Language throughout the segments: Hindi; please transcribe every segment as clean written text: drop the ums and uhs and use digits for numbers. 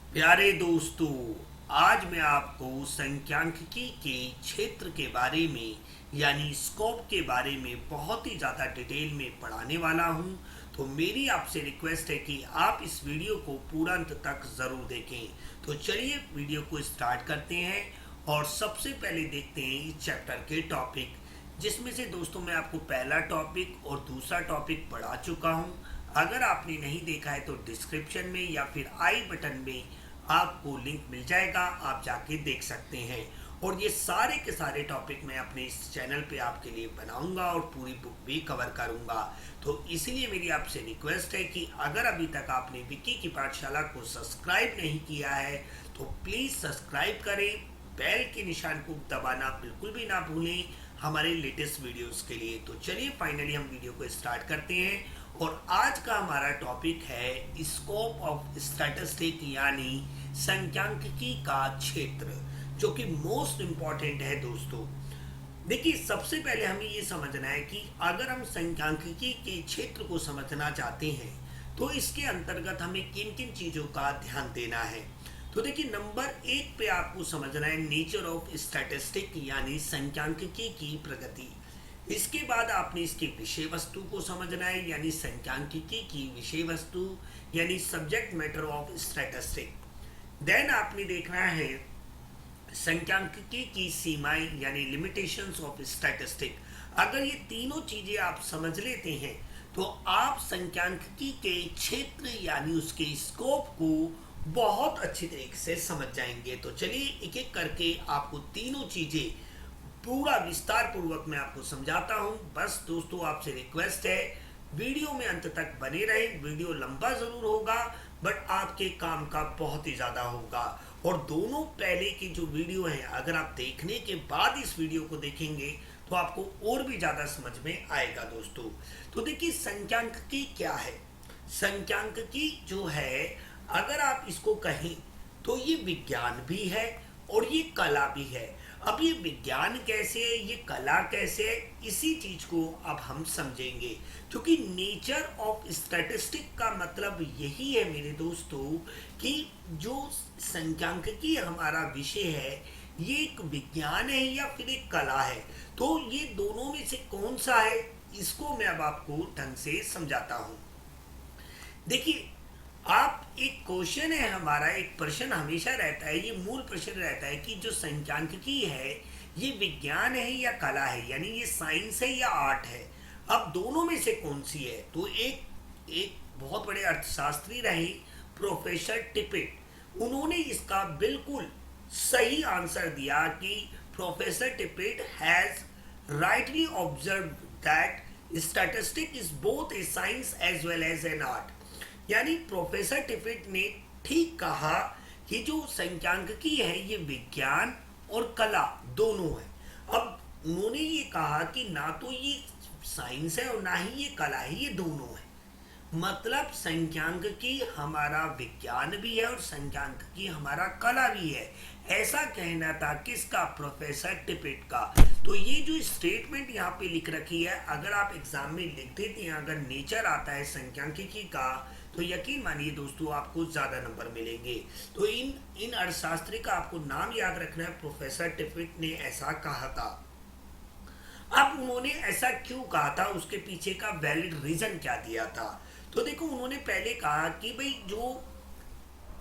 प्यारे दोस्तों, आज मैं आपको संख्यांकिकी के क्षेत्र के बारे में यानी स्कोप के बारे में बहुत ही ज़्यादा डिटेल में पढ़ाने वाला हूं। तो मेरी आपसे रिक्वेस्ट है कि आप इस वीडियो को पूरा अंत तक ज़रूर देखें। तो चलिए वीडियो को स्टार्ट करते हैं और सबसे पहले देखते हैं इस चैप्टर के टॉपिक, जिसमें से दोस्तों मैं आपको पहला टॉपिक और दूसरा टॉपिक पढ़ा चुका हूं। अगर आपने नहीं देखा है तो डिस्क्रिप्शन में या फिर आई बटन में आपको लिंक मिल जाएगा, आप जाके देख सकते हैं। और ये सारे के सारे टॉपिक मैं अपने इस चैनल पे आपके लिए बनाऊंगा और पूरी बुक भी कवर करूंगा। तो इसीलिए मेरी आपसे रिक्वेस्ट है कि अगर अभी तक आपने विक्की की पाठशाला को सब्सक्राइब नहीं किया है तो प्लीज़ सब्सक्राइब करें, बेल के निशान को दबाना बिल्कुल भी ना भूलें हमारे लेटेस्ट वीडियोस के लिए। तो चलिए फाइनली हम वीडियो को स्टार्ट करते हैं और आज का हमारा टॉपिक है स्कोप ऑफ स्टैटिस्टिक यानी संख्यांकिकी का क्षेत्र, जो कि मोस्ट इम्पॉर्टेंट है दोस्तों। देखिए, सबसे पहले हमें ये समझना है कि अगर हम संख्यांकिकी के क्षेत्र को समझना चाहते हैं तो इसके अंतर्गत हमें किन किन चीज़ों का ध्यान देना है। तो देखिए, नंबर 1 पे आपको समझना है नेचर ऑफ स्टैटिस्टिक यानी संख्यांकिकी की प्रगति। इसके बाद आपने इसकी विषय वस्तु को समझना है यानी संख्यांकिकी की विषय वस्तु यानी subject matter of statistic. Then आपने देखना है संख्यांकिकी की सीमाएं यानी लिमिटेशंस ऑफ स्टैटिस्टिक। अगर ये तीनों चीजें आप समझ लेते हैं तो आप संख्यांकिकी के क्षेत्र यानी उसके स्कोप को बहुत अच्छी तरीके से समझ जाएंगे। तो चलिए एक एक करके आपको तीनों चीजें पूरा विस्तार पूर्वक मैं आपको समझाता हूं। बस दोस्तों, आपसे रिक्वेस्ट है वीडियो में अंत तक बने रहे। वीडियो लंबा जरूर होगा बट आपके काम का बहुत ही ज्यादा होगा। और दोनों पहले की जो वीडियो है अगर आप देखने के बाद इस वीडियो को देखेंगे तो आपको और भी ज्यादा समझ में आएगा दोस्तों। तो देखिए, संख्यांकिकी क्या है। संख्यांकिकी जो है, अगर आप इसको कहें तो ये विज्ञान भी है और ये कला भी है। अब ये विज्ञान कैसे है, ये कला कैसे है, इसी चीज को अब हम समझेंगे। क्योंकि नेचर ऑफ स्टैटिस्टिक का मतलब यही है मेरे दोस्तों कि जो संख्यांकिकी हमारा विषय है ये एक विज्ञान है या फिर एक कला है। तो ये दोनों में से कौन सा है, इसको मैं अब आपको ढंग से समझाता हूं। देखिए, आप एक क्वेश्चन है हमारा, एक प्रश्न हमेशा रहता है, ये मूल प्रश्न रहता है कि जो संख्यांकिकी है ये विज्ञान है या कला है, यानी ये साइंस है या आर्ट है। अब दोनों में से कौन सी है। तो एक एक बहुत बड़े अर्थशास्त्री रहे प्रोफेसर टिपेट, उन्होंने इसका बिल्कुल सही आंसर दिया कि professor Tippett has rightly observed that statistics is both a science as well as an art। यानी प्रोफेसर टिफिट ने ठीक कहा कि जो संख्यांकिकी है ये विज्ञान और कला दोनों है। अब उन्होंने ये कहा कि ना तो ये साइंस है और ना ही ये कला है, ये दोनों है। मतलब संख्यांकिकी हमारा विज्ञान भी है और संख्यांकिकी हमारा कला भी है, ऐसा कहना था किसका, प्रोफेसर टिपेट का। तो ये जो स्टेटमेंट यहाँ पे लिख रखी है, अगर आप एग्जाम में लिख देते हैं, अगर नेचर आता है संख्यांकिकी का, तो यकीन मानिए दोस्तों आपको ज्यादा नंबर मिलेंगे। तो इन अर्थशास्त्री का आपको नाम याद रखना है, प्रोफेसर टिफिट ने ऐसा कहा था। अब उन्होंने ऐसा क्यों कहा था, उसके पीछे का वैलिड रीजन क्या दिया था। तो देखो, उन्होंने पहले कहा कि भाई जो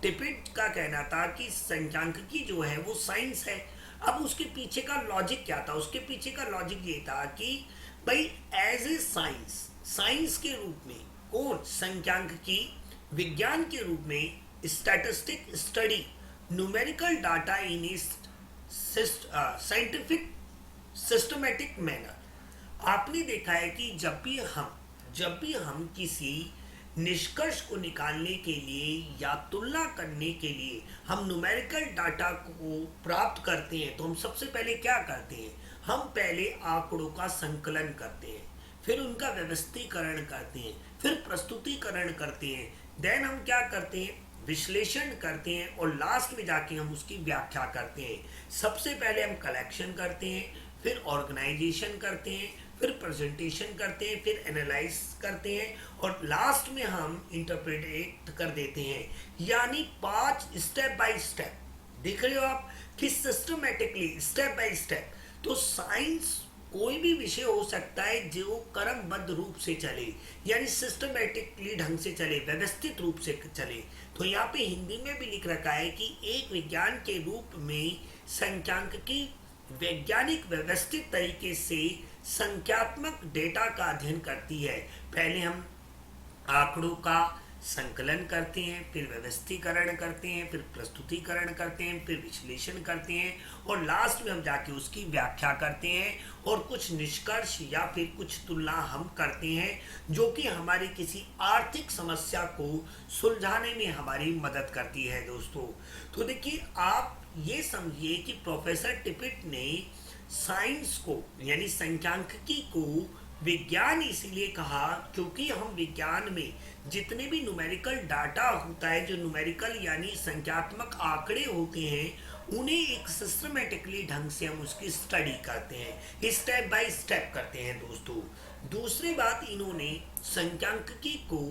टिपिट का कहना था कि संख्यांकिकी जो है वो साइंस है। अब उसके पीछे का लॉजिक क्या था, उसके पीछे का लॉजिक ये था कि भाई एज ए साइंस, साइंस के रूप में कौन, संख्यांकिकी, विज्ञान के रूप में statistic study numerical data in A scientific systematic manner. आपने देखा है कि जब भी हम किसी निष्कर्ष को निकालने के लिए या तुलना करने के लिए हम न्यूमेरिकल डाटा को प्राप्त करते हैं तो हम सबसे पहले क्या करते हैं, हम पहले आंकड़ों का संकलन करते हैं, फिर उनका व्यवस्थीकरण करते हैं, फिर प्रस्तुतिकरण करते हैं, देन हम क्या करते हैं, विश्लेषण करते हैं और लास्ट में जाके हम उसकी व्याख्या करते हैं। सबसे पहले हम कलेक्शन करते हैं, फिर ऑर्गेनाइजेशन करते हैं, फिर प्रेजेंटेशन करते हैं, फिर एनालाइज करते हैं और लास्ट में हम इंटरप्रेट कर देते हैं। यानी 5 स्टेप बाय स्टेप, देख रहे हो आप कि सिस्टमेटिकली स्टेप बाय स्टेप। तो साइंस कोई भी विषय हो सकता है जो क्रमबद्ध रूप से चले, यानी सिस्टमेटिकली ढंग से चले, व्यवस्थित रूप से चले। तो यहाँ पे हिंदी में भी लिख रखा है कि एक विज्ञान के रूप में संख्यांकिकी वैज्ञानिक व्यवस्थित तरीके से संख्यात्मक डेटा का अध्ययन करती है। पहले हम आंकड़ों का संकलन करते हैं, फिर व्यवस्थीकरण करते हैं, फिर प्रस्तुतिकरण करते हैं, फिर विश्लेषण करते हैं और लास्ट में हम जाके उसकी व्याख्या करते हैं और कुछ निष्कर्ष या फिर कुछ तुलना हम करते हैं जो कि हमारी किसी आर्थिक समस्या को सुलझाने में हमारी मदद करती है दोस्तों। तो देखिए, आप ये समझिए कि प्रोफेसर टिपिट ने साइंस को यानी संख्यांकिकी को विज्ञान इसीलिए कहा क्योंकि हम विज्ञान में जितने भी न्यूमेरिकल डाटा होता है, जो न्यूमेरिकल यानी संख्यात्मक आंकड़े होते हैं, उन्हें एक सिस्टमेटिकली ढंग से हम उसकी स्टडी करते हैं, स्टेप बाय स्टेप करते हैं दोस्तों। दूसरी बात, इन्होंने संख्यांकिकी को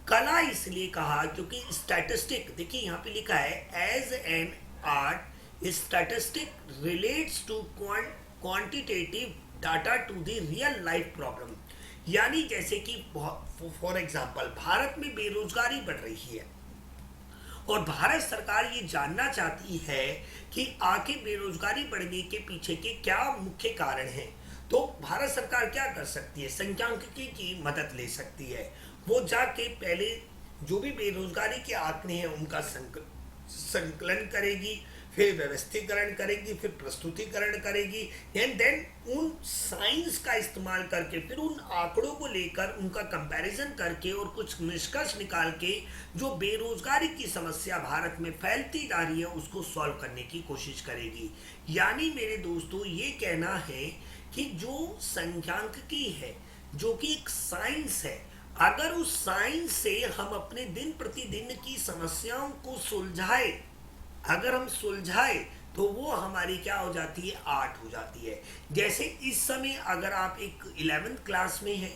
कला इसलिए कहा क्योंकि स्टैटिस्टिक, देखिए यहाँ पे लिखा है as an art statistic relates to quantitative data to the real life problem. यानी जैसे कि फॉर एग्जांपल भारत में बेरोजगारी बढ़ रही है और भारत सरकार ये जानना चाहती है कि आखिर बेरोजगारी बढ़ने के पीछे के क्या मुख्य कारण हैं। तो भारत सरकार क्या कर सकती है, संख्यांकिकी की मदद ले सकती है। वो जाके पहले जो भी बेरोजगारी के आंकड़े हैं उनका संकलन करेगी, फिर व्यवस्थीकरण करेगी, फिर प्रस्तुतिकरण करेगी एंड देन उन साइंस का इस्तेमाल करके फिर उन आंकड़ों को लेकर उनका कंपैरिजन करके और कुछ निष्कर्ष निकाल के जो बेरोजगारी की समस्या भारत में फैलती जा रही है उसको सॉल्व करने की कोशिश करेगी। यानी मेरे दोस्तों, ये कहना है कि जो संख्यांकिकी है जो कि एक साइंस है, अगर उस साइंस से हम अपने दिन प्रतिदिन की समस्याओं को सुलझाए, अगर हम सुलझाए तो वो हमारी क्या हो जाती है, आर्ट हो जाती है। जैसे इस समय अगर आप एक 11th क्लास में हैं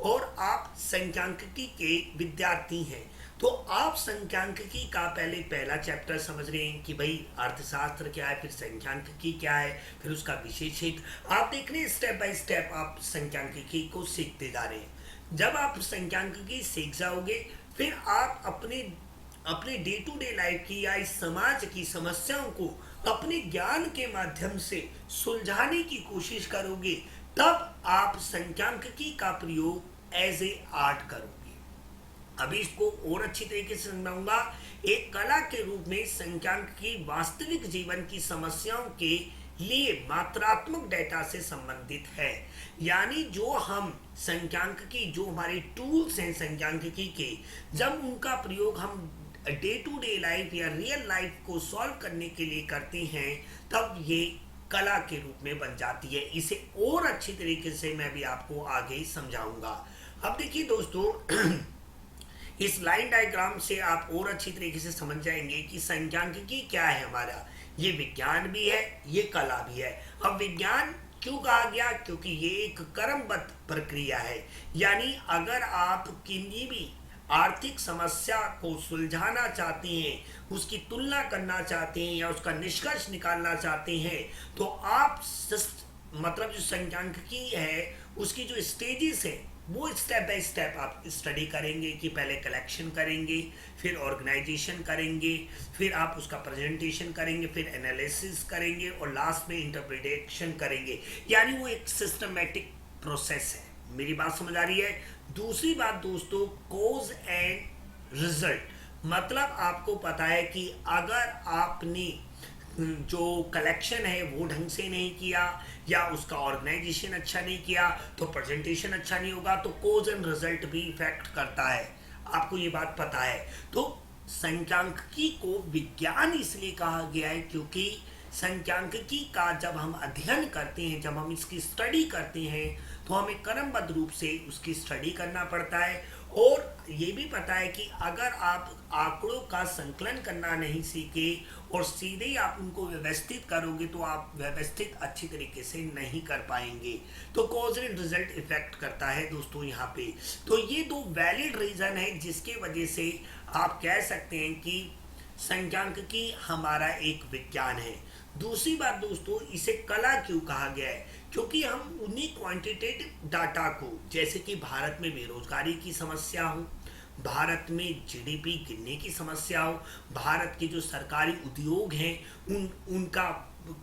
और आप संख्यांकिकी के विद्यार्थी हैं तो आप संख्यांकिकी का पहला चैप्टर समझ रहे हैं कि भाई अर्थशास्त्र क्या है, फिर संख्यांकिकी क्या है, फिर उसका विशेष क्षेत्र आप देख रहे हैं। स्टेप बाय स्टेप आप संख्यांकिकी को सीखते जा रहे हैं। जब आप संख्यांकिकी सीख जाओगे फिर आप अपने डे टू डे लाइफ की या इस समाज की समस्याओं को अपने ज्ञान के माध्यम से सुलझाने की कोशिश करोगे, तब आप संख्यांकिकी का प्रयोग एज ए आर्ट करोगे। अभी इसको और अच्छी तरीके से समझाऊंगा। एक कला के रूप में संख्यांकिकी वास्तविक जीवन की समस्याओं के लिए मात्रात्मक डेटा से संबंधित है। यानी जो हम संख्यांकिकी, जो हमारे टूल्स हैं संख्यांकिकी के, जब उनका प्रयोग हम डे टू डे लाइफ या रियल लाइफ को सॉल्व करने के लिए करते हैं तब ये कला के रूप में बन जाती है। इसे और अच्छी तरीके से मैं भी आपको आगे समझाऊंगा। अब देखिए दोस्तों, इस लाइन डायग्राम से आप और अच्छी तरीके से समझ जाएंगे कि संख्यांकिकी क्या है हमारा। ये विज्ञान भी है, ये कला भी है। अब विज्ञान क्यों कहा गया, क्योंकि ये एक क्रमबद्ध प्रक्रिया है। यानी अगर आप किन्हीं भी आर्थिक समस्या को सुलझाना चाहते हैं, उसकी तुलना करना चाहते हैं या उसका निष्कर्ष निकालना चाहते हैं, तो आप मतलब जो संख्यांकिकी है उसकी जो स्टेजेस है वो स्टेप बाय स्टेप आप स्टडी करेंगे कि पहले कलेक्शन करेंगे, फिर ऑर्गेनाइजेशन करेंगे, फिर आप उसका प्रेजेंटेशन करेंगे, फिर एनालिसिस करेंगे और लास्ट में इंटरप्रिटेशन करेंगे। यानी वो एक सिस्टमेटिक प्रोसेस है। मेरी बात समझ आ रही है। दूसरी बात दोस्तों, कॉज एंड रिजल्ट, मतलब आपको पता है कि अगर आपने जो कलेक्शन है वो ढंग से नहीं किया या उसका ऑर्गेनाइजेशन अच्छा नहीं किया तो प्रेजेंटेशन अच्छा नहीं होगा, तो कॉज एंड रिजल्ट भी इफेक्ट करता है। आपको ये बात पता है। तो संख्यांकिकी को विज्ञान इसलिए कहा गया है क्योंकि संख्यांकिकी का जब हम अध्ययन करते हैं, जब हम इसकी स्टडी करते हैं तो हमें क्रमबद्ध रूप से उसकी स्टडी करना पड़ता है और ये भी पता है कि अगर आप आंकड़ों का संकलन करना नहीं सीखे और सीधे ही आप उनको व्यवस्थित करोगे तो आप व्यवस्थित अच्छी तरीके से नहीं कर पाएंगे। तो कॉज एंड रिजल्ट इफेक्ट करता है दोस्तों यहाँ पे। तो ये दो वैलिड रीजन है जिसके वजह से आप कह सकते हैं कि संख्यांकिकी हमारा एक विज्ञान है। दूसरी बात दोस्तों, इसे कला क्यों कहा गया है? क्योंकि हम उन्हीं क्वांटिटेटिव डाटा को, जैसे कि भारत में बेरोजगारी की समस्या हो, भारत में जीडीपी गिरने की समस्या हो, भारत के जो सरकारी उद्योग हैं उनका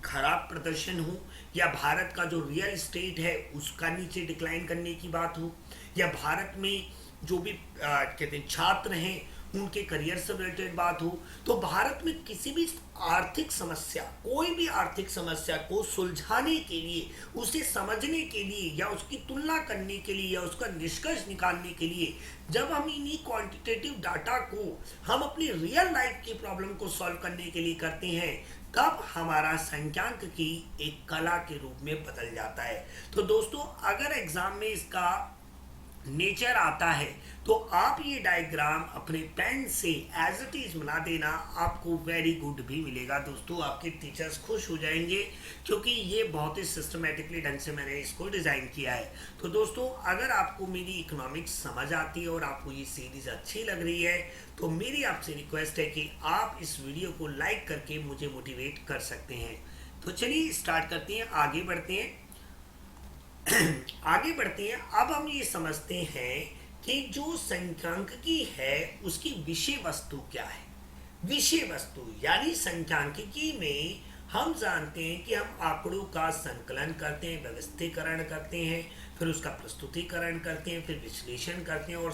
खराब प्रदर्शन हो, या भारत का जो रियल एस्टेट है उसका नीचे डिक्लाइन करने की बात हो, या भारत में जो भी कहते हैं छात्र हैं उनके करियर से रिलेटेड बात हो, तो भारत में किसी भी आर्थिक समस्या, कोई भी आर्थिक समस्या को सुलझाने के लिए, उसे समझने के लिए, या उसकी तुलना करने के लिए, या उसका निष्कर्ष निकालने के लिए, जब हम इन्हीं क्वांटिटेटिव डाटा को हम अपनी रियल लाइफ की प्रॉब्लम को सॉल्व करने के लिए करते हैं, तब हमारा संख्यांकिकी एक कला के रूप में बदल जाता है। तो दोस्तों, अगर एग्जाम में इसका नेचर आता है तो आप ये डायग्राम अपने पेन से एज इट इज बना देना, आपको वेरी गुड भी मिलेगा दोस्तों। आपके टीचर्स खुश हो जाएंगे क्योंकि ये बहुत ही सिस्टमेटिकली ढंग से मैंने इसको डिज़ाइन किया है। तो दोस्तों, अगर आपको मेरी इकोनॉमिक्स समझ आती है और आपको ये सीरीज अच्छी लग रही है तो मेरी आपसे रिक्वेस्ट है कि आप इस वीडियो को लाइक करके मुझे मोटिवेट कर सकते हैं। तो चलिए स्टार्ट करते हैं, आगे बढ़ते हैं। आगे बढ़ते हैं। अब हम ये समझते हैं कि जो संख्यांकिकी है उसकी विषय वस्तु क्या है। विषय वस्तु यानी संख्यांकिकी में हम जानते हैं कि हम आंकड़ों का संकलन करते हैं, व्यवस्थीकरण करते हैं, फिर उसका प्रस्तुतिकरण करते हैं, फिर विश्लेषण करते हैं और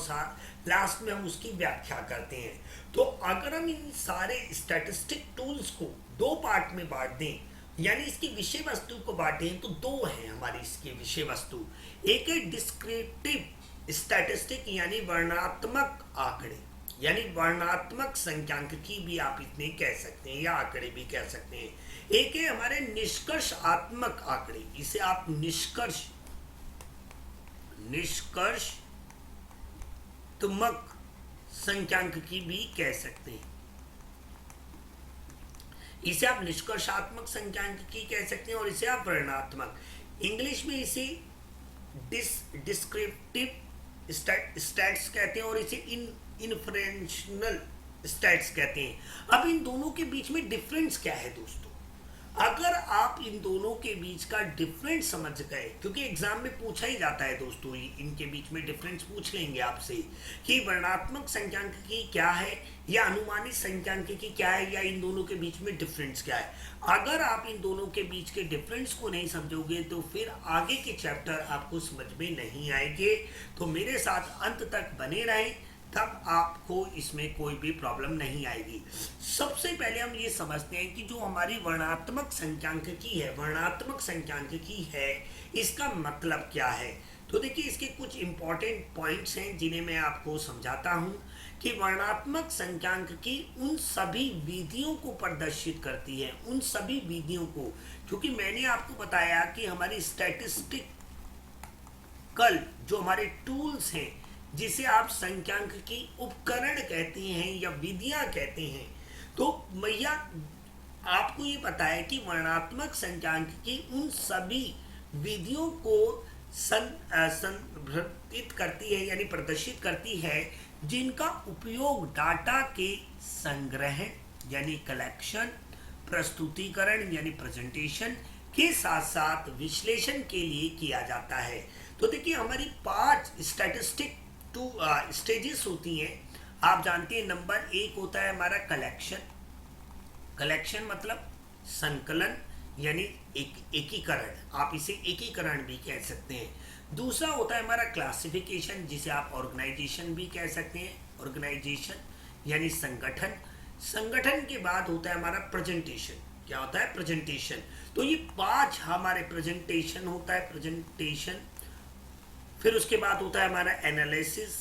लास्ट में हम उसकी व्याख्या करते हैं। तो अगर हम इन सारे स्टैटिस्टिक टूल्स को दो पार्ट में बांट दें, यानी इसकी विषय वस्तु को बांटें, तो दो हैं हमारी इसकी विषय वस्तु। एक है डिस्क्रिप्टिव स्टैटिस्टिक यानी वर्णनात्मक आंकड़े, यानी वर्णनात्मक संख्यांकिकी भी आप इतने कह सकते हैं या आंकड़े भी कह सकते हैं। एक है हमारे निष्कर्षात्मक आंकड़े, इसे आप निष्कर्षात्मक संख्यांकिकी भी कह सकते हैं। इसे आप निष्कर्षात्मक संख्यांकिकी कह सकते हैं और इसे आप वर्णनात्मक, इंग्लिश में इसे डिस्क्रिप्टिव स्टैट्स कहते हैं और इसे इन्फरेंशनल स्टैट्स कहते हैं। अब इन दोनों के बीच में डिफरेंस क्या है दोस्तों? अगर आप इन दोनों के बीच का डिफरेंस समझ गए, क्योंकि एग्जाम में पूछा ही जाता है दोस्तों, इनके बीच में डिफरेंस पूछ लेंगे आपसे कि वर्णनात्मक संख्यांकिकी क्या है या अनुमानित संख्यांकिकी क्या है, या इन दोनों के बीच में डिफरेंस क्या है। अगर आप इन दोनों के बीच के डिफरेंस को नहीं समझोगे तो फिर आगे के चैप्टर आपको समझ में नहीं आएंगे। तो मेरे साथ अंत तक बने रहें, तब आपको इसमें कोई भी प्रॉब्लम नहीं आएगी। सबसे पहले हम ये समझते हैं कि जो हमारी वर्णनात्मक संख्यांकिकी है, वर्णनात्मक संख्यांकिकी है, इसका मतलब क्या है। तो देखिए, इसके कुछ इंपॉर्टेंट पॉइंट्स हैं जिन्हें मैं आपको समझाता हूं कि वर्णनात्मक संख्यांकिकी उन सभी विधियों को प्रदर्शित करती है, उन सभी विधियों को, क्योंकि मैंने आपको बताया कि हमारी स्टैटिस्टिकल जो हमारे टूल्स हैं, जिसे आप संख्यांकिकी उपकरण कहते हैं या विधियां कहते हैं, तो भैया आपको ये पता है कि वर्णनात्मक संख्यांकिकी उन सभी विधियों को संदर्भित करती है यानी प्रदर्शित करती है जिनका उपयोग डाटा के संग्रह यानी कलेक्शन, प्रस्तुतिकरण यानी प्रेजेंटेशन के साथ साथ विश्लेषण के लिए किया जाता है। तो देखिए, हमारी 5 स्टैटिस्टिक स्टेजेस होती हैं। आप जानते हैं, नंबर 1 होता है हमारा कलेक्शन। कलेक्शन मतलब संकलन यानी एकीकरण, आप इसे एकीकरण भी कह सकते हैं। दूसरा होता है हमारा क्लासिफिकेशन, जिसे आप ऑर्गेनाइजेशन भी कह सकते हैं। ऑर्गेनाइजेशन यानी संगठन। संगठन के बाद होता है हमारा प्रेजेंटेशन। क्या होता है? प्रेजेंटेशन। तो ये 5 हमारे प्रेजेंटेशन होता है, प्रेजेंटेशन। फिर उसके बाद होता है हमारा एनालिसिस,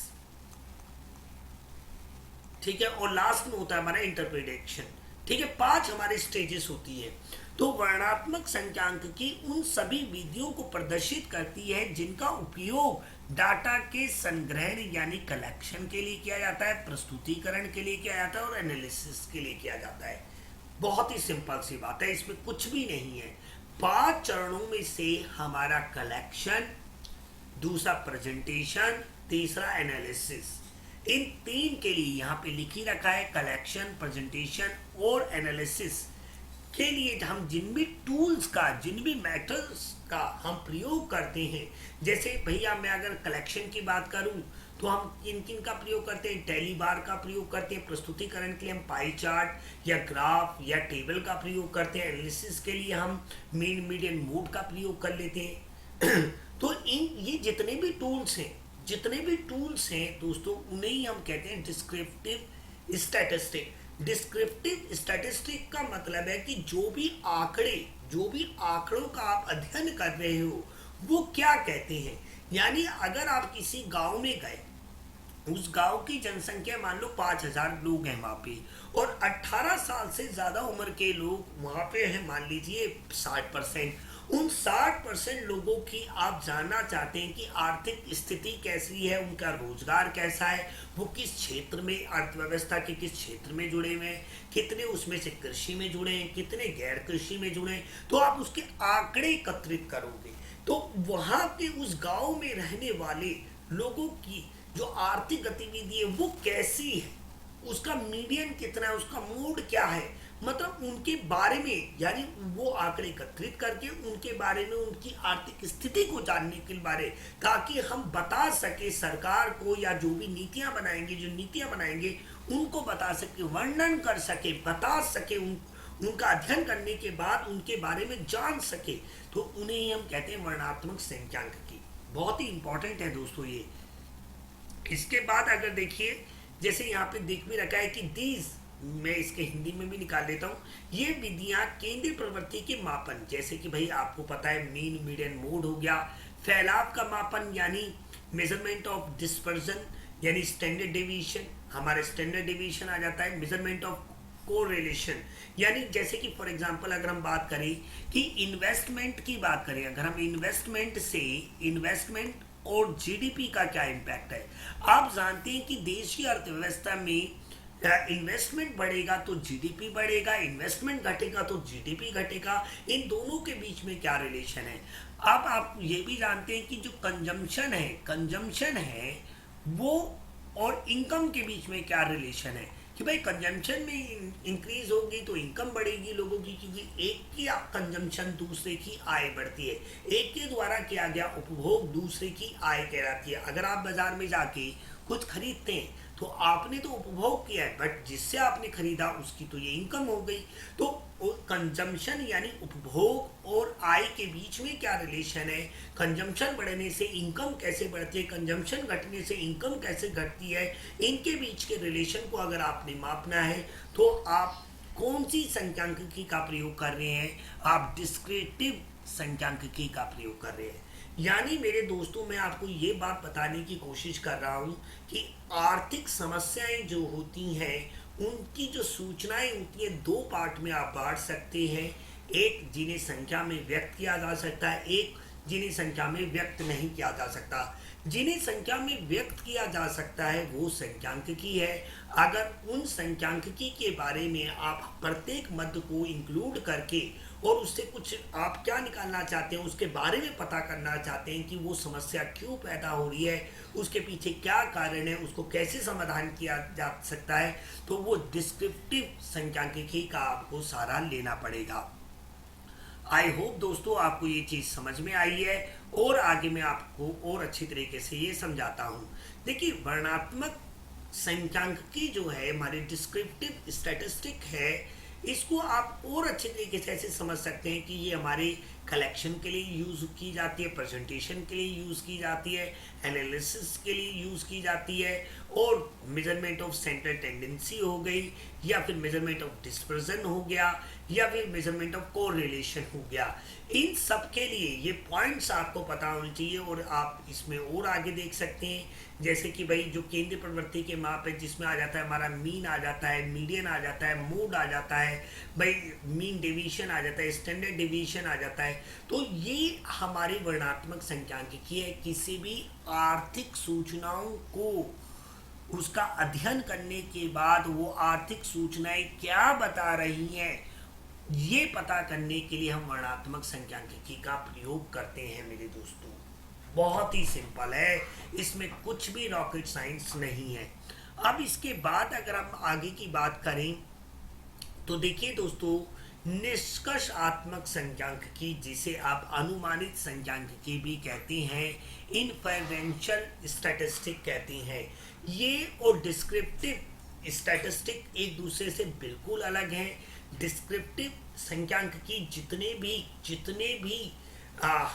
ठीक है, और लास्ट में होता है हमारा इंटरप्रिटेशन। ठीक है, 5 हमारे स्टेजेस होती है। तो वर्णनात्मक संख्यांकिकी उन सभी विधियों को प्रदर्शित करती है जिनका उपयोग डाटा के संग्रहण यानी कलेक्शन के लिए किया जाता है, प्रस्तुतिकरण के लिए किया जाता है और एनालिसिस के लिए किया जाता है। बहुत ही सिंपल सी बात है, इसमें कुछ भी नहीं है। 5 चरणों में से हमारा कलेक्शन, दूसरा प्रेजेंटेशन, तीसरा एनालिसिस, इन 3 के लिए यहाँ पे लिख ही रखा है। कलेक्शन, प्रेजेंटेशन और एनालिसिस के लिए हम जिन भी टूल्स का, जिन भी मेथड्स का हम प्रयोग करते हैं, जैसे भैया मैं अगर कलेक्शन की बात करूं तो हम किन किन का प्रयोग करते हैं, टैली बार का प्रयोग करते हैं, प्रस्तुतिकरण के लिए हम पाई चार्ट या ग्राफ या टेबल का प्रयोग करते हैं, एनालिसिस के लिए हम मीन, मीडियन, मोड का प्रयोग कर लेते हैं। तो ये जितने भी टूल्स हैं दोस्तों, उन्हें ही हम कहते हैं डिस्क्रिप्टिव स्टैटिस्टिक। डिस्क्रिप्टिव स्टैटिस्टिक का मतलब है कि जो भी आंकड़ों का आप अध्ययन कर रहे हो वो क्या कहते हैं। यानी अगर आप किसी गांव में गए, उस गांव की जनसंख्या मान लो 5,000 लोग हैं वहां पे, और 18 साल से ज्यादा उम्र के लोग वहां पे हैं, मान लीजिए 60%। उन 60% लोगों की आप जानना चाहते हैं कि आर्थिक स्थिति कैसी है, उनका रोजगार कैसा है, वो किस क्षेत्र में, अर्थव्यवस्था के किस क्षेत्र में जुड़े हुए हैं, कितने उसमें से कृषि में जुड़े हैं, कितने गैर कृषि में जुड़े हैं, तो आप उसके आंकड़े एकत्रित करोगे। तो वहां के उस गांव में रहने वाले लोगों की जो आर्थिक गतिविधि है वो कैसी है, उसका मीडियन कितना है, उसका मूड क्या है, मतलब उनके बारे में, यानी वो आंकड़े एकत्रित करके उनके बारे में, उनकी आर्थिक स्थिति को जानने के बारे, ताकि हम बता सके सरकार को, या जो भी नीतियां बनाएंगे उनको बता सके, वर्णन कर सके, बता सके, उनका अध्ययन करने के बाद उनके बारे में जान सके। तो उन्हें ही हम कहते हैं वर्णनात्मक संख्यांकिकी। बहुत ही इंपॉर्टेंट है दोस्तों ये। इसके बाद अगर देखिए, जैसे यहाँ पे देख भी रखा है कि दीज, मैं इसके हिंदी में भी निकाल देता हूँ, ये विधियां केंद्रीय प्रवृत्ति के मापन, जैसे कि भाई आपको पता है मीन, मीडियन, मोड हो गया, फैलाव का मापन यानी मेजरमेंट ऑफ डिस्पर्जन यानी स्टैंडर्ड डेविएशन, हमारे स्टैंडर्ड डेविएशन आ जाता है, मेजरमेंट ऑफ कोरिलेशन, यानी जैसे कि फॉर एग्जांपल अगर हम बात करें कि इन्वेस्टमेंट की बात करें, अगर हम इन्वेस्टमेंट और जीडीपी का क्या इम्पैक्ट है। आप जानते हैं कि देश की अर्थव्यवस्था में इन्वेस्टमेंट बढ़ेगा तो जीडीपी बढ़ेगा, इन्वेस्टमेंट घटेगा तो जीडीपी घटेगा, इन दोनों के बीच में क्या रिलेशन है। अब आप ये भी जानते हैं कि जो कंजम्पशन है वो और इनकम के बीच में क्या रिलेशन है, कि भाई कंजम्पशन में इंक्रीज होगी तो इनकम बढ़ेगी लोगों की, क्योंकि एक की कंजम्पशन दूसरे की आय बढ़ती है, एक के द्वारा किया गया उपभोग दूसरे की आय कहलाती है। अगर आप बाजार में जाके कुछ खरीदते हैं तो आपने तो उपभोग किया है, बट जिससे आपने खरीदा उसकी तो ये इनकम हो गई। तो कंजम्पशन यानी उपभोग और आय के बीच में क्या रिलेशन है, कंजम्पशन बढ़ने से इनकम कैसे बढ़ती है, कंजम्पशन घटने से इनकम कैसे घटती है, इनके बीच के रिलेशन को अगर आपने मापना है तो आप कौन सी संख्यांकिकी का प्रयोग कर रहे हैं, आप डिस्क्रिप्टिव संख्यांकिकी का प्रयोग कर रहे हैं। यानी मेरे दोस्तों, मैं आपको ये बात बताने की कोशिश कर रहा हूँ कि आर्थिक समस्याएं जो होती हैं उनकी जो सूचनाएं होती हैं 2 पार्ट में आप बांट सकते हैं। एक जिन्हें संख्या में व्यक्त किया जा सकता है, एक जिन्हें संख्या में व्यक्त नहीं किया जा सकता। जिन्हें संख्या में व्यक्त किया जा सकता है वो संख्यांकिकी है। अगर उन संख्यांकिकी के बारे में आप प्रत्येक मद को इंक्लूड करके और उससे कुछ आप क्या निकालना चाहते हैं, उसके बारे में पता करना चाहते हैं कि वो समस्या क्यों पैदा हो रही है, उसके पीछे क्या कारण है, उसको कैसे समाधान किया जा सकता है, तो वो डिस्क्रिप्टिव संख्यांकिकी का आपको सहारा लेना पड़ेगा। आई होप दोस्तों आपको ये चीज़ समझ में आई है, और आगे मैं आपको और अच्छी तरीके से ये समझाता हूँ। देखिए, वर्णनात्मक संख्यांकिकी जो है हमारी डिस्क्रिप्टिव स्टैटिस्टिक है, इसको आप और अच्छे तरीके से ऐसे समझ सकते हैं कि ये हमारे कलेक्शन के लिए यूज़ की जाती है, प्रेजेंटेशन के लिए यूज़ की जाती है, एनालिसिस के लिए यूज़ की जाती है, और मेजरमेंट ऑफ सेंट्रल टेंडेंसी हो गई, या फिर मेजरमेंट ऑफ डिस्पर्जन हो गया, या फिर मेजरमेंट ऑफ कोरिलेशन हो गया। इन सब के लिए ये पॉइंट्स आपको पता होने चाहिए, और आप इसमें और आगे देख सकते हैं जैसे कि भाई जो केंद्रीय प्रवृत्ति के माप है, जिसमें आ जाता है हमारा मीन आ जाता है, मीडियन आ जाता है, मोड आ जाता है, भाई मीन डेविएशन आ जाता है, स्टैंडर्ड डेविएशन आ जाता है। तो ये हमारी वर्णनात्मक संख्यांकिकी है। किसी भी आर्थिक सूचनाओं को उसका अध्ययन करने के बाद वो आर्थिक सूचनाएं क्या बता रही हैं, ये पता करने के लिए हम वर्णनात्मक संख्यांकिकी का प्रयोग करते हैं मेरे दोस्तों। बहुत ही सिंपल है, इसमें कुछ भी रॉकेट साइंस नहीं है। अब इसके बाद अगर हम आगे की बात करें तो देखिए दोस्तों, निष्कर्षात्मक संख्यांकिकी, जिसे आप अनुमानित संख्यांकिकी भी कहते हैं, इन्फरेंशियल स्टैटिस्टिक कहते हैं, ये और डिस्क्रिप्टिव स्टैटिस्टिक एक दूसरे से बिल्कुल अलग हैं। डिस्क्रिप्टिव संख्यांकिकी जितने भी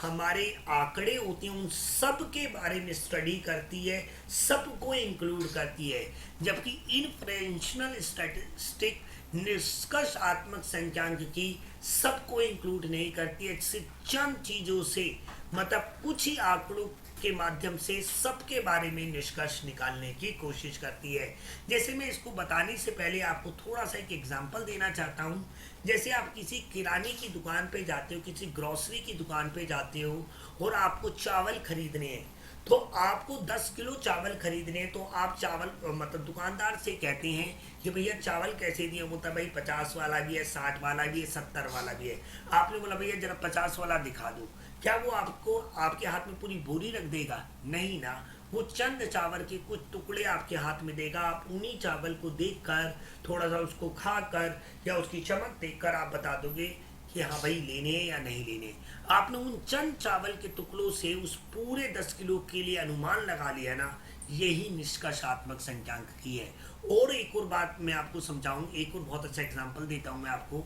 हमारे आंकड़े होते हैं उन सब के बारे में स्टडी करती है, सबको इंक्लूड करती है, जबकि इन्फ्रेंशनल स्टैटिस्टिक निष्कर्षात्मक संख्यांकिकी सबको इंक्लूड नहीं करती है, सिर्फ चंद चीजों से, मतलब कुछ ही आंकड़ों के माध्यम से सबके बारे में निष्कर्ष निकालने की कोशिश करती है। जैसे मैं इसको बताने से पहले आपको थोड़ा सा एक एग्जांपल देना चाहता हूँ। जैसे आप किसी किराने की दुकान पे जाते हो, किसी ग्रोसरी की दुकान पे जाते हो, और आपको चावल खरीदने हैं, तो आपको 10 किलो चावल खरीदने हैं, तो आप चावल मतलब दुकानदार से कहते हैं कि भैया चावल कैसे दिए, बोलता भाई 50 वाला भी है, 60 वाला भी है, 70 वाला भी है। आपने बोला भैया जरा 50 वाला दिखा दो, क्या वो आपको आपके हाथ में पूरी बोरी रख देगा? नहीं ना, वो चंद चावल के कुछ टुकड़े आपके हाथ में देगा। आप उन्हीं चावल को देखकर, थोड़ा सा उसको खाकर या उसकी चमक देखकर आप बता दोगे कि हाँ भाई लेने या नहीं लेने। आपने उन चंद चावल के टुकड़ों से उस पूरे 10 किलो के लिए अनुमान लगा लिया ना, यही निष्कर्षात्मक संख्यांकिकी है। और एक और बात मैं आपको समझाऊं, एक और बहुत अच्छा एग्जांपल देता हूं मैं आपको।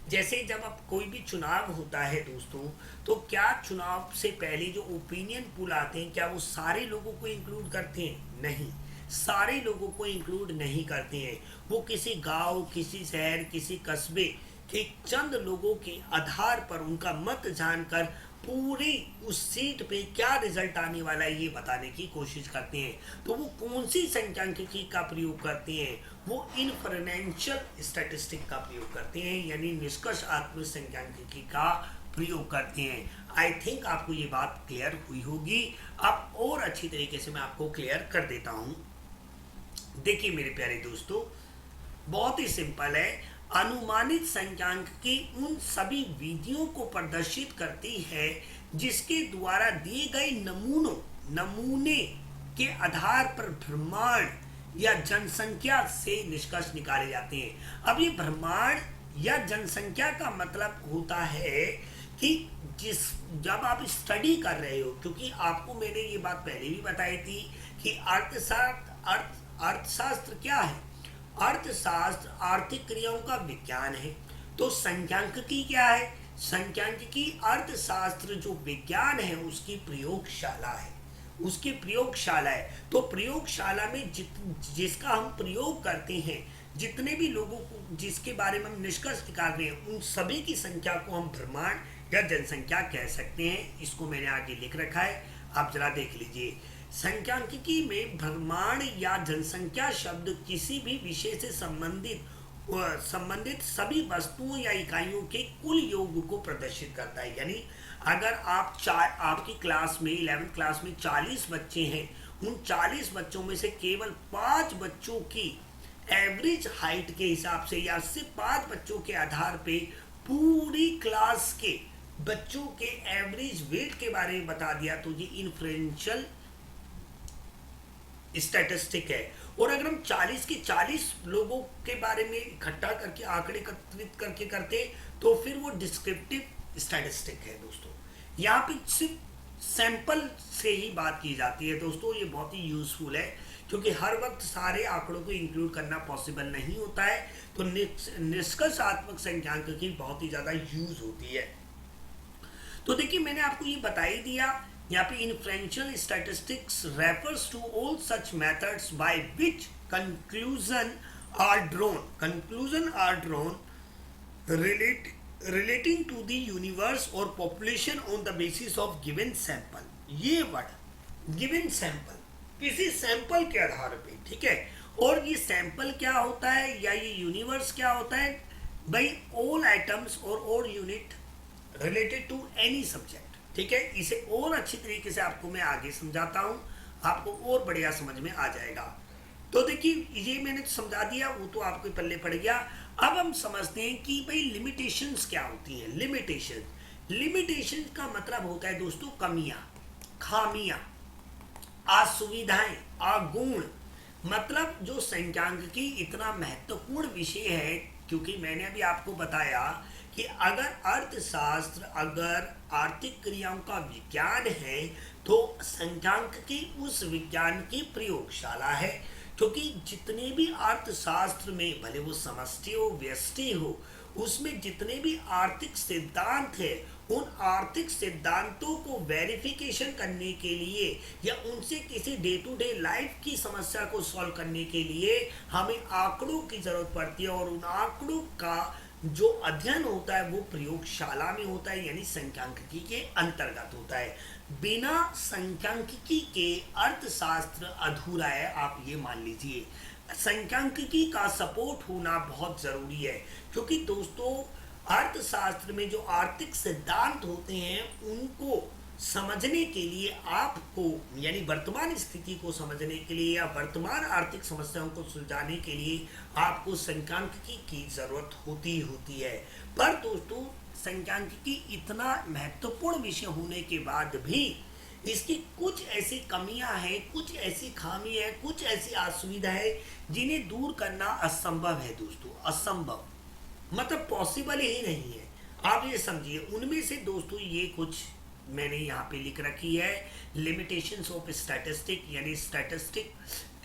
जैसे जब आप कोई भी चुनाव होता है दोस्तों, तो क्या चुनाव से पहले जो ओपिनियन पोल आते हैं, क्या वो सारे लोगों को इंक्लूड करते हैं? नहीं, सारे लोगों को इंक्लूड नहीं करते हैं। वो किसी गांव, किसी शहर, किसी कस्बे के चंद लोगों के आधार पर उनका मत जानकर पूरी उस सीट पे क्या रिजल्ट आने वाला है ये बताने की कोशिश करते हैं। तो वो कौन सी संख्यांकिकी का प्रयोग करते हैं? वो इन्फरेंशियल स्टैटिस्टिक का प्रयोग करते हैं, यानी निष्कर्षात्मक संख्यांकिकी का प्रयोग करते हैं। आई थिंक आपको ये बात क्लियर हुई होगी। अब और अच्छी तरीके से मैं आपको क्लियर कर देता हूं। देखिए मेरे प्यारे दोस्तों, बहुत ही सिंपल है। अनुमानित संख्यांकिकी उन सभी विधियों को प्रदर्शित करती है जिसके द्वारा दिए गए नमूने के आधार पर ब्रह्मांड या जनसंख्या से निष्कर्ष निकाले जाते हैं। अब ये ब्रह्मांड या जनसंख्या का मतलब होता है कि जब आप स्टडी कर रहे हो, क्योंकि आपको मैंने ये बात पहले भी बताई थी कि अर्थशास्त्र क्या है? अर्थशास्त्र आर्थिक क्रियाओं का विज्ञान है। तो संख्यांकिकी क्या है? संख्यांकिकी अर्थशास्त्र जो विज्ञान है उसकी प्रयोगशाला है, उसकी प्रयोगशाला है। तो प्रयोगशाला में जिसका हम प्रयोग करते हैं, जितने भी लोगों को जिसके बारे में हम निष्कर्ष निकाल रहे हैं, उन सभी की संख्या को हम ब्रह्मांड या जनसंख्या कह सकते हैं। इसको मैंने आगे लिख रखा है, आप जरा देख लीजिए। संख्यांकिकी में ब्रह्मांड या जनसंख्या शब्द किसी भी विषय से संबंधित सभी वस्तुओं या इकाइयों के कुल योग को प्रदर्शित करता है। यानी अगर आपकी क्लास में 11th क्लास में 40 बच्चे हैं, उन 40 बच्चों में से केवल 5 बच्चों की एवरेज हाइट के हिसाब से या सिर्फ 5 बच्चों के आधार पे पूरी क्लास के बच्चों के एवरेज वेट के बारे में बता दिया, तो ये इन्फ्रेंशियल स्टैटिस्टिक है। और अगर हम 40 के 40 लोगों के बारे में इकट्ठा करके आंकड़े एकत्रित करके करते, तो फिर वो डिस्क्रिप्टिव स्टैटिस्टिक है दोस्तों। यहाँ पे सिर्फ सैंपल से ही बात की जाती है दोस्तों। ये बहुत ही यूजफुल है, क्योंकि हर वक्त सारे आंकड़ों को इंक्लूड करना पॉसिबल नहीं होता है। तो निष्कर्षात्मक संख्यांकिकी बहुत ही ज़्यादा यूज होती है। तो देखिए मैंने आपको ये बता ही दिया यहाँ पे influential statistics refers to all such methods by which conclusion are drawn relating to the universe or population on the basis of given sample. ये वर्ड गिवन सैंपल, किसी सैंपल के आधार पे, ठीक है। और ये सैंपल क्या होता है या ये यूनिवर्स क्या होता है, बाई ऑल आइटम्स और all unit related to any subject, ठीक है। इसे और अच्छी तरीके से आपको मैं आगे समझाता हूँ, आपको और बढ़िया समझ में आ जाएगा। तो देखिए ये मैंने समझा दिया, वो तो आपके पल्ले पड़ गया। अब हम समझते हैं कि भाई लिमिटेशंस क्या होती हैं। लिमिटेशन का मतलब होता है दोस्तों कमियां, खामियां, असुविधाएं, अगुण। मतलब जो संख्यांकिकी इतना महत्वपूर्ण विषय है, क्योंकि मैंने अभी आपको बताया कि अगर अर्थशास्त्र, अगर आर्थिक क्रियाओं का विज्ञान है तो संख्यांकिकी उस विज्ञान की प्रयोगशाला है। क्योंकि जितने भी अर्थशास्त्र में, भले वो समष्टि हो व्यष्टि हो, उसमें जितने भी आर्थिक सिद्धांत है, उन आर्थिक सिद्धांतों को वेरिफिकेशन करने के लिए या उनसे किसी डे टू डे लाइफ की समस्या को सॉल्व करने के लिए हमें आंकड़ों की जरूरत पड़ती है। और उन आंकड़ों का जो अध्ययन होता है वो प्रयोगशाला में होता है, यानी संख्यांकिकी के अंतर्गत होता है। बिना संख्यांकिकी के अर्थशास्त्र अधूरा है, आप ये मान लीजिए। संख्यांकिकी का सपोर्ट होना बहुत जरूरी है, क्योंकि दोस्तों अर्थशास्त्र में जो आर्थिक सिद्धांत होते हैं उनको समझने के लिए आपको, यानी वर्तमान स्थिति को समझने के लिए या वर्तमान आर्थिक समस्याओं को सुलझाने के लिए आपको संख्यांकिकी की जरूरत होती है। पर दोस्तों संख्यांकिकी इतना महत्वपूर्ण विषय होने के बाद भी इसकी कुछ ऐसी कमियां हैं, कुछ ऐसी खामी है, कुछ ऐसी असुविधा है जिन्हें दूर करना असंभव है दोस्तों। असंभव मतलब पॉसिबल ही नहीं है, आप ये समझिए। उनमें से दोस्तों ये कुछ मैंने यहाँ पे लिख रखी है। लिमिटेशंस ऑफ स्टैटिस्टिक, यानी statistic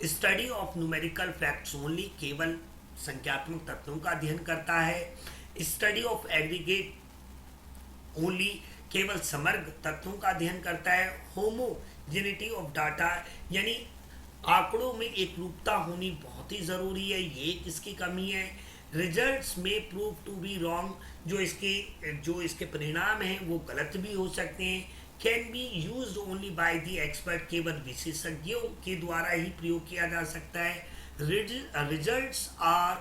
study of numerical facts only, केवल संख्यात्मक तत्वों का अध्ययन करता है। स्टडी ऑफ एग्रीगेट ओनली, केवल समग्र तत्वों का अध्ययन करता है। होमोजेनिटी ऑफ डाटा, यानी आंकड़ों में एक रूपता होनी बहुत ही जरूरी है, ये किसकी कमी है। रिजल्ट्स में प्रूव टू बी रॉन्ग, जो इसके परिणाम हैं वो गलत भी हो सकते हैं। Can be used only by the expert, केवल विशेषज्ञों के द्वारा ही प्रयोग किया जा सकता है। Results are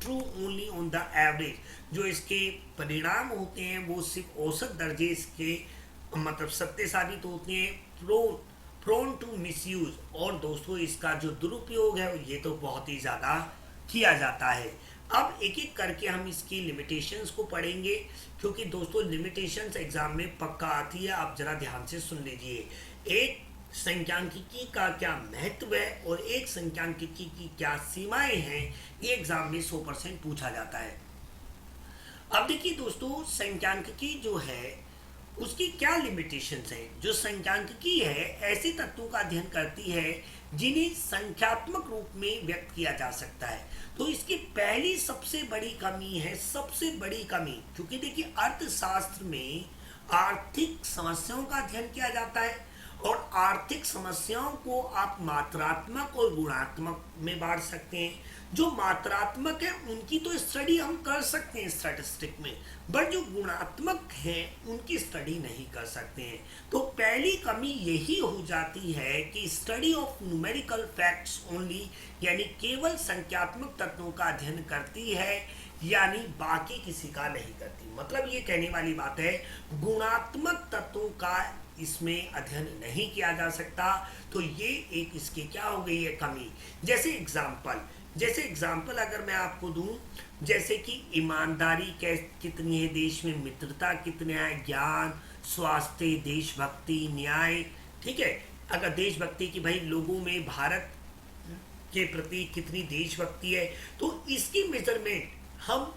true only on the average, जो इसके परिणाम होते हैं वो सिर्फ औसत दर्जे इसके मतलब सत्य साबित होते हैं। प्रोन टू मिसयूज, और दोस्तों इसका जो दुरुपयोग है ये तो बहुत ही ज़्यादा किया जाता है। अब एक एक करके हम इसकी लिमिटेशंस को पढ़ेंगे, क्योंकि दोस्तों लिमिटेशंस एग्जाम में पक्का आती है। आप जरा ध्यान से सुन लीजिए, एक संख्यांकिकी का क्या महत्व है और एक संख्यांकिकी की क्या सीमाएं हैं, ये एग्जाम में 100% पूछा जाता है। अब देखिए दोस्तों संख्यांकिकी जो है उसकी क्या लिमिटेशंस हैं। जो संख्यांकिकी है ऐसे तत्वों का अध्ययन करती है जिन्हें संख्यात्मक रूप में व्यक्त किया जा सकता है। तो इसकी पहली सबसे बड़ी कमी है, सबसे बड़ी कमी, क्योंकि देखिए अर्थशास्त्र में आर्थिक समस्याओं का अध्ययन किया जाता है और आर्थिक समस्याओं को आप मात्रात्मक और गुणात्मक में बांट सकते हैं। जो मात्रात्मक है उनकी तो स्टडी हम कर सकते हैं स्टैटिस्टिक में, बट जो गुणात्मक है उनकी स्टडी नहीं कर सकते हैं। तो पहली कमी यही हो जाती है कि study of numerical facts only, यानी केवल संख्यात्मक तत्वों का अध्ययन करती है, यानी बाकी किसी का नहीं करती। मतलब ये कहने वाली बात है गुणात्मक तत्वों का इसमें अध्ययन नहीं किया जा सकता। तो ये एक इसकी क्या हो गई है कमी। जैसे एग्जाम्पल अगर मैं आपको दूं, जैसे कि ईमानदारी कितनी है देश में, मित्रता कितने है, ज्ञान, स्वास्थ्य, देशभक्ति, न्याय, ठीक है। अगर देशभक्ति की भाई लोगों में भारत के प्रति कितनी देशभक्ति है, तो इसकी मेजरमेंट हम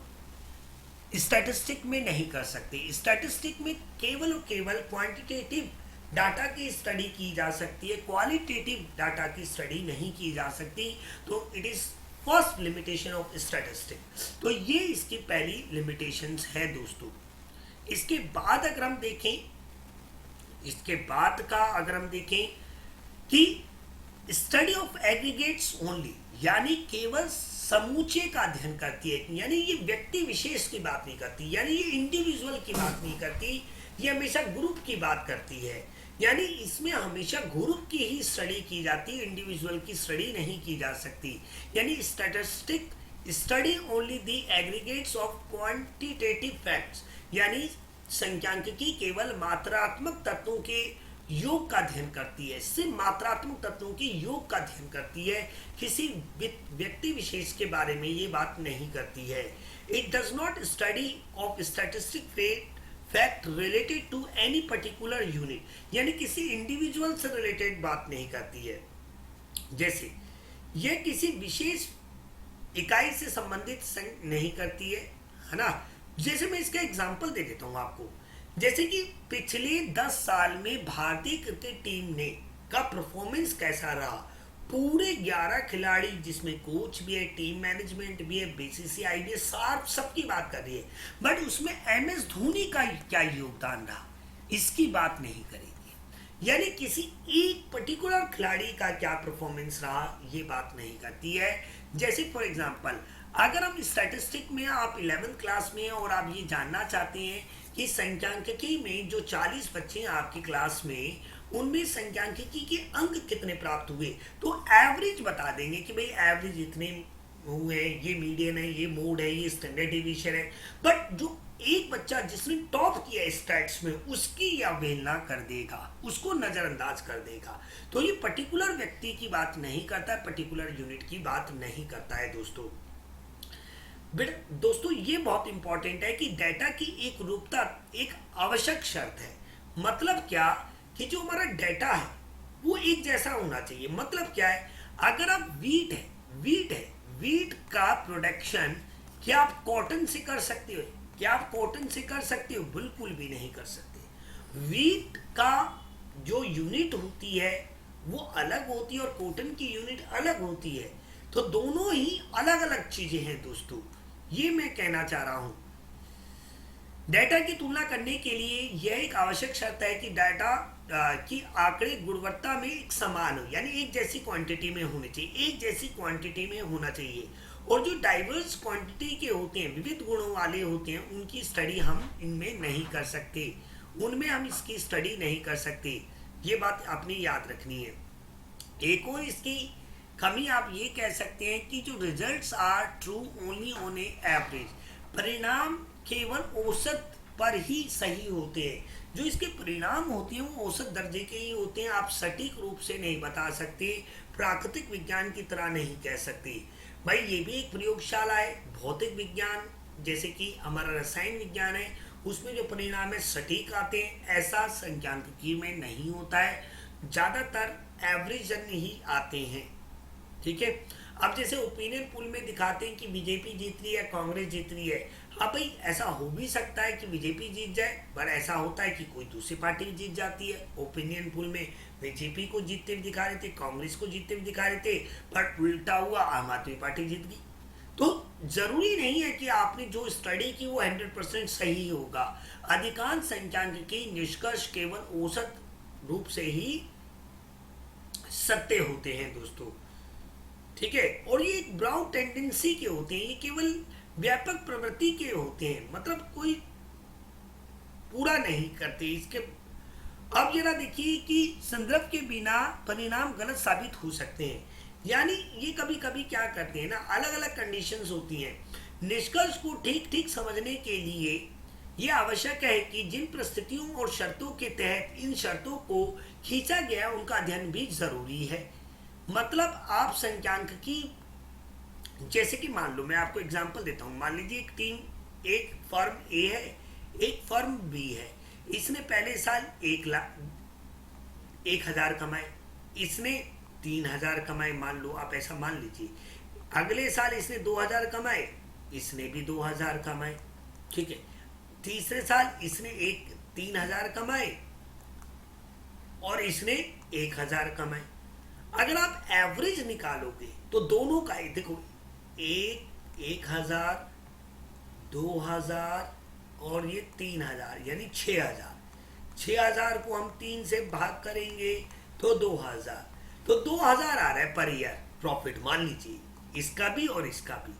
स्टैटिस्टिक में नहीं कर सकते। स्टैटिस्टिक में केवल और केवल क्वांटिटेटिव डाटा की स्टडी की जा सकती है, क्वालिटेटिव डाटा की स्टडी नहीं की जा सकती। तो it is first limitation of statistic. तो ये इसकी पहली लिमिटेशंस है दोस्तों। इसके बाद अगर हम देखें इसके बाद का अगर हम देखें कि स्टडी ऑफ एग्रीगेट्स ओनली, यानी केवल समूचे का अध्ययन करती है, यानी ये व्यक्ति विशेष की बात नहीं करती, यानी ये इंडिविजुअल की बात नहीं करती, ये हमेशा ग्रुप की बात करती है। यानी इसमें हमेशा ग्रुप की ही स्टडी की जाती है, इंडिविजुअल की स्टडी नहीं की जा सकती। यानी statistic study only the aggregates of quantitative facts, यानी संख्यांकिकी केवल मात्रात्मक तत्वों के योग का अध्ययन करती है, सिर्फ मात्रात्मक तत्वों के योग का अध्ययन करती है, किसी व्यक्ति विशेष के बारे में ये बात नहीं करती है। It does not study of statistic fact related to any particular unit, यानी किसी इंडिविजुअल से रिलेटेड बात नहीं करती है। जैसे यह किसी विशेष इकाई से संबंधित नहीं करती है ना। जैसे मैं इसका एग्जांपल दे देता हूं आपको, जैसे कि पिछले 10 साल में भारतीय क्रिकेट टीम ने का परफॉर्मेंस कैसा रहा, पूरे 11 खिलाड़ी जिसमें कोच भी है, टीम मैनेजमेंट भी है, बीसीसीआई भी है, सबकी बात कर रही है, बट उसमें एमएस धोनी का क्या योगदान रहा इसकी बात नहीं करेगी। यानी किसी एक पर्टिकुलर खिलाड़ी का क्या परफॉर्मेंस रहा ये बात नहीं करती है। जैसे फॉर एग्जांपल अगर हम स्टैटिस्टिक में आप 11th क्लास में हैं और आप ये जानना चाहते हैं कि संख्यांकिकी में जो 40 बच्चे हैं आपकी क्लास में, उनमें संख्यांकिकी के अंक कितने प्राप्त हुए, तो एवरेज बता देंगे कि भाई एवरेज इतने हुए, ये मीडियन है, ये मोड है, ये स्टैंडर्ड डिवीजन है। बट जो एक बच्चा जिसने टॉप किया स्टैट्स में, उसकी अवहेलना कर देगा, उसको नजरअंदाज कर देगा। तो ये पर्टिकुलर व्यक्ति की बात नहीं करता है, पर्टिकुलर यूनिट की बात नहीं करता है दोस्तों। दोस्तों ये बहुत इंपॉर्टेंट है कि डेटा की एक रूपता एक आवश्यक शर्त है। मतलब क्या कि जो हमारा डेटा है वो एक जैसा होना चाहिए। मतलब क्या है, अगर आप वीट का प्रोडक्शन क्या आप कॉटन से कर सकते हो? क्या आप कॉटन से कर सकते हो? बिल्कुल भी नहीं कर सकते। वीट का जो यूनिट होती है वो अलग होती है और कॉटन की यूनिट अलग होती है। तो दोनों ही अलग अलग चीजें हैं दोस्तों, ये मैं कहना चाह रहा हूं। डेटा की तुलना करने के लिए यह एक आवश्यक शर्त है कि डेटा की आंकड़े गुणवत्ता में एक समान हो, यानी एक जैसी क्वांटिटी में होनी चाहिए, एक जैसी क्वांटिटी में होना चाहिए। और जो डाइवर्स क्वांटिटी के होते हैं, विविध गुणों वाले होते हैं, उनकी स्टडी हम इनमें नहीं कर सकते, उनमें हम इसकी स्टडी नहीं कर सकते। ये बात आपने याद रखनी है। एक और इसकी कमी आप ये कह सकते हैं कि जो results are true only on a average, परिणाम केवल औसत पर ही सही होते हैं। जो इसके परिणाम होते हैं वो औसत दर्जे के ही होते हैं, आप सटीक रूप से नहीं बता सकते, प्राकृतिक विज्ञान की तरह नहीं कह सकते। भाई ये भी एक प्रयोगशाला है। भौतिक विज्ञान जैसे कि हमारा रसायन विज्ञान है, उसमें जो परिणाम है सटीक आते हैं, ऐसा संख्यांकिकी में नहीं होता है, ज़्यादातर एवरेज ही आते हैं। ठीक है। अब जैसे ओपिनियन पोल में दिखाते हैं कि बीजेपी जीत रही है, कांग्रेस जीत रही है। हाँ भाई ऐसा हो भी सकता है कि बीजेपी जीत जाए, पर ऐसा होता है कि कोई दूसरी पार्टी भी जीत जाती है। ओपिनियन पोल में बीजेपी को जीतते हुए दिखा रहे थे, कांग्रेस को जीतते हुए दिखा रहे थे, पर उल्टा हुआ, आम आदमी पार्टी जीत गई। तो जरूरी नहीं है कि आपने जो स्टडी की वो 100% सही होगा। अधिकांश संख्यांकिकी निष्कर्ष केवल औसत रूप से ही सत्य होते हैं दोस्तों। ठीक है। और ये ब्राउन टेंडेंसी के होते हैं, ये केवल व्यापक प्रवृत्ति के होते हैं, मतलब कोई पूरा नहीं करते इसके। अब जरा देखिए कि संदर्भ के बिना परिणाम गलत साबित हो सकते हैं। यानी ये कभी कभी क्या करते हैं ना, अलग अलग कंडीशंस होती हैं। निष्कर्ष को ठीक ठीक समझने के लिए ये आवश्यक है कि जिन परिस्थितियों और शर्तों के तहत इन शर्तों को खींचा गया उनका अध्ययन भी जरूरी है। मतलब आप संख्यांकिकी, जैसे कि मान लो मैं आपको एग्जांपल देता हूँ, मान लीजिए एक टीम, एक फर्म ए है, एक फर्म बी है। इसने पहले साल 1,00,000 कमाए, इसने 3,000 कमाए, मान लो आप ऐसा मान लीजिए। अगले साल इसने 2,000 कमाए, इसने भी 2,000 कमाए। ठीक है। तीसरे साल इसने 3,000 कमाए और इसने 1,000 कमाए। अगर आप एवरेज निकालोगे तो दोनों का देखो, 1,000, 2,000 और ये 3,000 यानी 6,000। 6000 को हम 3 से भाग करेंगे तो 2000, तो 2000 आ रहा है पर ईयर प्रॉफिट, मान लीजिए इसका भी और इसका भी।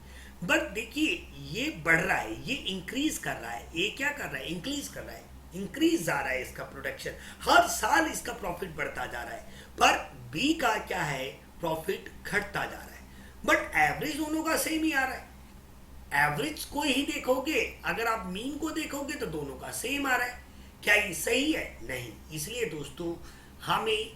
बट देखिए ये बढ़ रहा है, ये इंक्रीज कर रहा है, ये क्या कर रहा है, इंक्रीज कर रहा है, इंक्रीज जा रहा है इसका प्रोडक्शन, हर साल इसका प्रॉफिट बढ़ता जा रहा है। पर बी का क्या है, प्रॉफिट घटता जा रहा है। बट एवरेज दोनों का सेम ही आ रहा है। एवरेज को ही देखोगे, अगर आप मीन को देखोगे तो दोनों का सेम आ रहा है। क्या ये सही है? नहीं। इसलिए दोस्तों हमें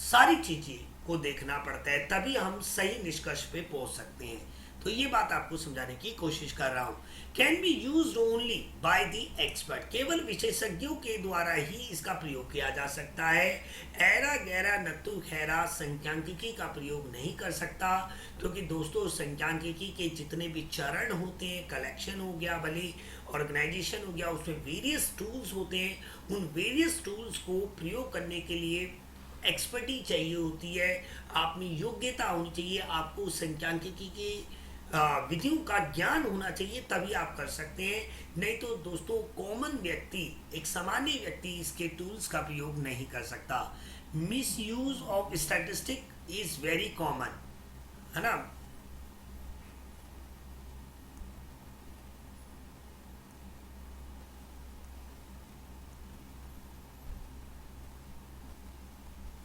सारी चीजें को देखना पड़ता है, तभी हम सही निष्कर्ष पे पहुंच सकते हैं। तो ये बात आपको समझाने की कोशिश कर रहा हूं। Can be use only by the expert, केवल विशेषज्ञों के द्वारा ही इसका प्रयोग किया जा सकता है। ऐरा गैरा नत्तु खैरा संख्यांकिकी का प्रयोग नहीं कर सकता, क्योंकि दोस्तों संख्यांकिकी के जितने भी चरण होते हैं, कलेक्शन हो गया, भले ऑर्गेनाइजेशन हो गया, उसमें वेरियस टूल्स होते हैं। उन वेरियस टूल्स को प्रयोग करने के लिए एक्सपर्टी चाहिए होती है, आप में योग्यता होनी चाहिए, आपको संख्यांकिकी के विधियों का ज्ञान होना चाहिए, तभी आप कर सकते हैं। नहीं तो दोस्तों कॉमन व्यक्ति, एक सामान्य व्यक्ति इसके टूल्स का प्रयोग नहीं कर सकता। Miss use of statistic is very common, है ना।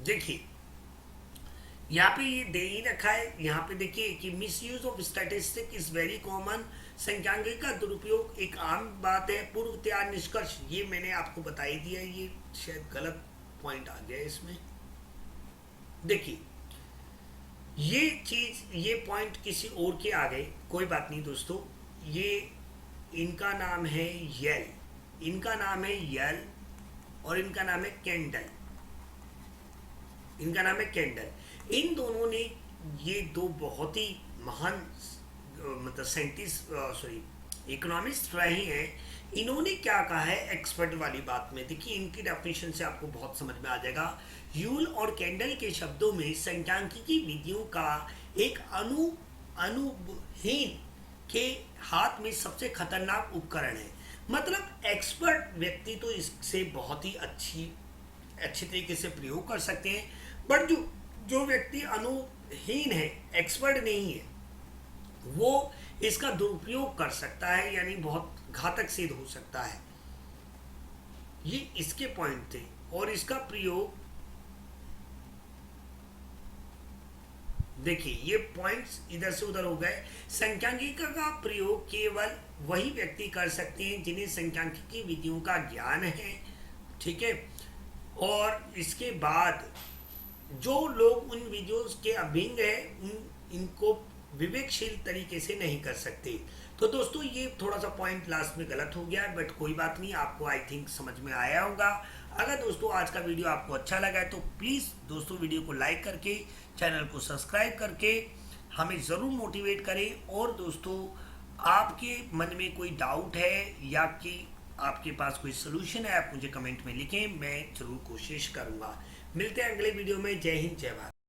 देखिए यहाँ पे ये दे ही रखा है, यहाँ पे देखिए कि misuse of statistic is very common, संख्यांकिकी का दुरुपयोग एक आम बात है। पूर्व तैयार निष्कर्ष ये मैंने आपको बता ही दिया, ये शायद गलत पॉइंट आ गया इसमें। देखिए ये चीज, ये पॉइंट किसी और के आ गए, कोई बात नहीं दोस्तों। ये इनका नाम है यल, इनका नाम है यल और इनका नाम है कैंडल, इनका नाम है कैंडल। इन दोनों ने, ये दो बहुत ही महान मतलब साइंटिस्ट, सॉरी इकोनॉमिस्ट रहे हैं। इन्होंने क्या कहा है एक्सपर्ट वाली बात में, देखिए इनकी डेफिनेशन से आपको बहुत समझ में आ जाएगा। यूल और कैंडल के शब्दों में संख्यांकिकी विधियों का एक अनुभवहीन के हाथ में सबसे खतरनाक उपकरण है। मतलब एक्सपर्ट व्यक्ति तो इससे बहुत ही अच्छी तरीके से प्रयोग कर सकते हैं, बट जो व्यक्ति अनुहीन है, एक्सपर्ट नहीं है, वो इसका दुरुपयोग कर सकता है, यानी बहुत घातक सिद्ध हो सकता है। ये इसके पॉइंट थे और इसका प्रयोग देखिए, ये पॉइंट्स इधर से उधर हो गए। संख्यांकिकी का प्रयोग केवल वही व्यक्ति कर सकते हैं जिन्हें संख्यांकिकी विधियों का ज्ञान है, ठीक है। और इसके बाद जो लोग उन विधियों के अभिज्ञ है, इनको विवेकशील तरीके से नहीं कर सकते। तो दोस्तों ये थोड़ा सा पॉइंट लास्ट में गलत हो गया, बट कोई बात नहीं, आपको आई थिंक समझ में आया होगा। अगर दोस्तों आज का वीडियो आपको अच्छा लगा है तो प्लीज़ दोस्तों वीडियो को लाइक करके, चैनल को सब्सक्राइब करके हमें ज़रूर मोटिवेट करें। और दोस्तों आपके मन में कोई डाउट है या कि आपके पास कोई सोल्यूशन है, आप मुझे कमेंट में लिखें, मैं ज़रूर कोशिश करूँगा। मिलते हैं अगले वीडियो में। जय हिंद, जय भारत।